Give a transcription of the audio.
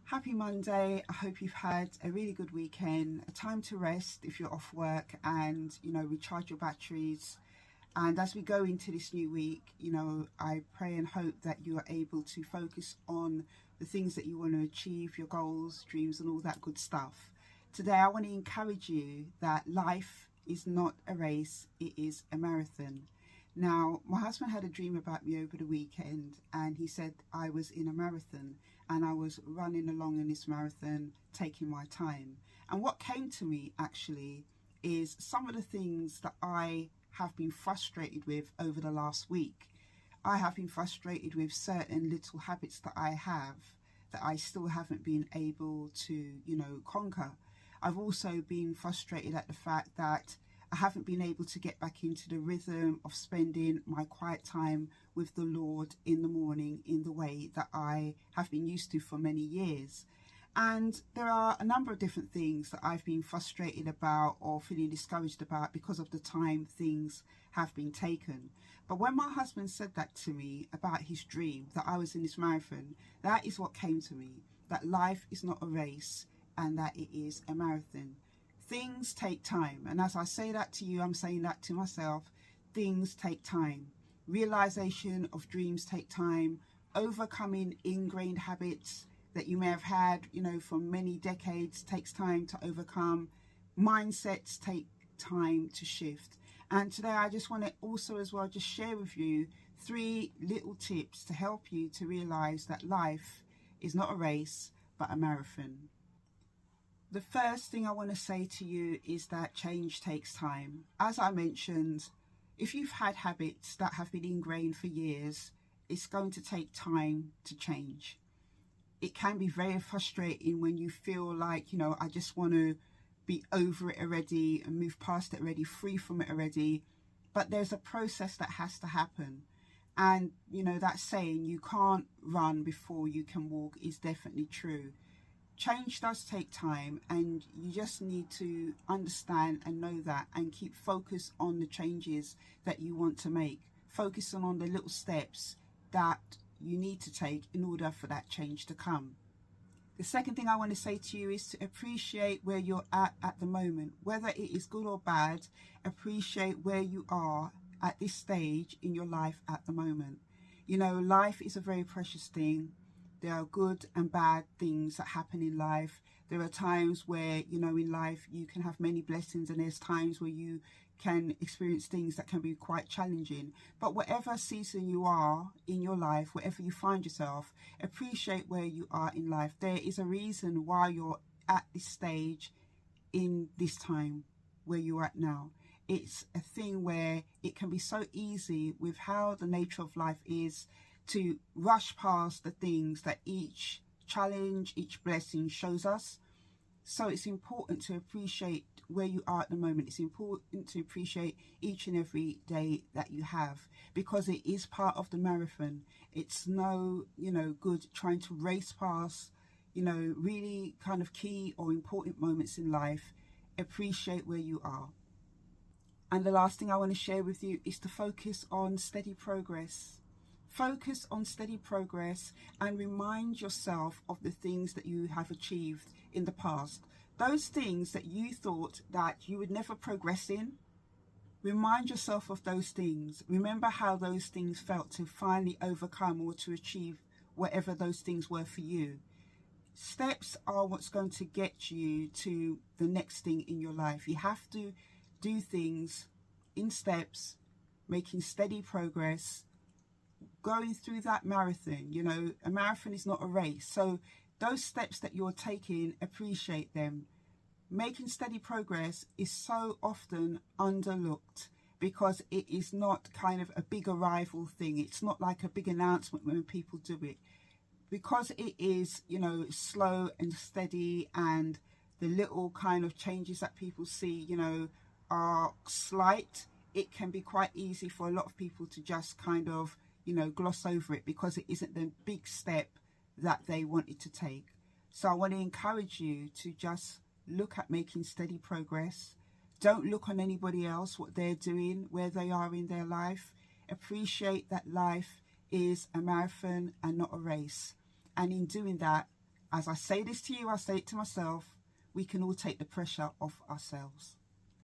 Happy Monday. I hope you've had a really good weekend, a time to rest if you're off work and, recharge your batteries. And as we go into this new week, I pray and hope that you are able to focus on the things that you want to achieve, your goals, dreams, and all that good stuff. Today, I want to encourage you that life is not a race, it is a marathon. Now, my husband had a dream about me over the weekend, and he said I was in a marathon and I was running along in this marathon, taking my time. And what came to me actually is some of the things that I have been frustrated with over the last week. I have been frustrated with certain little habits that I have that I still haven't been able to, conquer. I've also been frustrated at the fact that I haven't been able to get back into the rhythm of spending my quiet time with the Lord in the morning in the way that I have been used to for many years. And there are a number of different things that I've been frustrated about or feeling discouraged about because of the time things have been taken. But when my husband said that to me about his dream, that I was in this marathon, that is what came to me, that life is not a race and that it is a marathon. Things take time. And as I say that to you, I'm saying that to myself. Things take time. Realization of dreams take time. Overcoming ingrained habits that you may have had, for many decades takes time to overcome. Mindsets take time to shift. And today I just want to also as well just share with you 3 little tips to help you to realize that life is not a race, but a marathon. The first thing I want to say to you is that change takes time. As I mentioned, if you've had habits that have been ingrained for years, it's going to take time to change. It can be very frustrating when you feel like, I just want to be over it already and move past it already, free from it already. But there's a process that has to happen. And, that saying, you can't run before you can walk is definitely true. Change does take time, and you just need to understand and know that and keep focus on the changes that you want to make. Focusing on the little steps that you need to take in order for that change to come. The second thing I want to say to you is to appreciate where you're at the moment. Whether it is good or bad, appreciate where you are at this stage in your life at the moment. Life is a very precious thing. There are good and bad things that happen in life. There are times where, in life you can have many blessings, and there's times where you can experience things that can be quite challenging. But whatever season you are in your life, wherever you find yourself, appreciate where you are in life. There is a reason why you're at this stage in this time where you're at now. It's a thing where it can be so easy with how the nature of life is to rush past the things that each challenge, each blessing shows us. So it's important to appreciate where you are at the moment. It's important to appreciate each and every day that you have, because it is part of the marathon. It's no, good trying to race past, really kind of key or important moments in life. Appreciate where you are. And the last thing I want to share with you is to focus on steady progress. Focus on steady progress and remind yourself of the things that you have achieved in the past. Those things that you thought that you would never progress in, remind yourself of those things. Remember how those things felt to finally overcome or to achieve whatever those things were for you. Steps are what's going to get you to the next thing in your life. You have to do things in steps, making steady progress, going through that marathon. A marathon is not a race. So those steps that you're taking, appreciate them. Making steady progress is so often underlooked because it is not kind of a big arrival thing. It's not like a big announcement when people do it. Because it is, slow and steady, and the little kind of changes that people see, are slight, it can be quite easy for a lot of people to just kind of gloss over it because it isn't the big step that they wanted to take. So I want to encourage you to just look at making steady progress. Don't look on anybody else, what they're doing, where they are in their life. Appreciate that life is a marathon and not a race. And in doing that, as I say this to you, I say it to myself, we can all take the pressure off ourselves.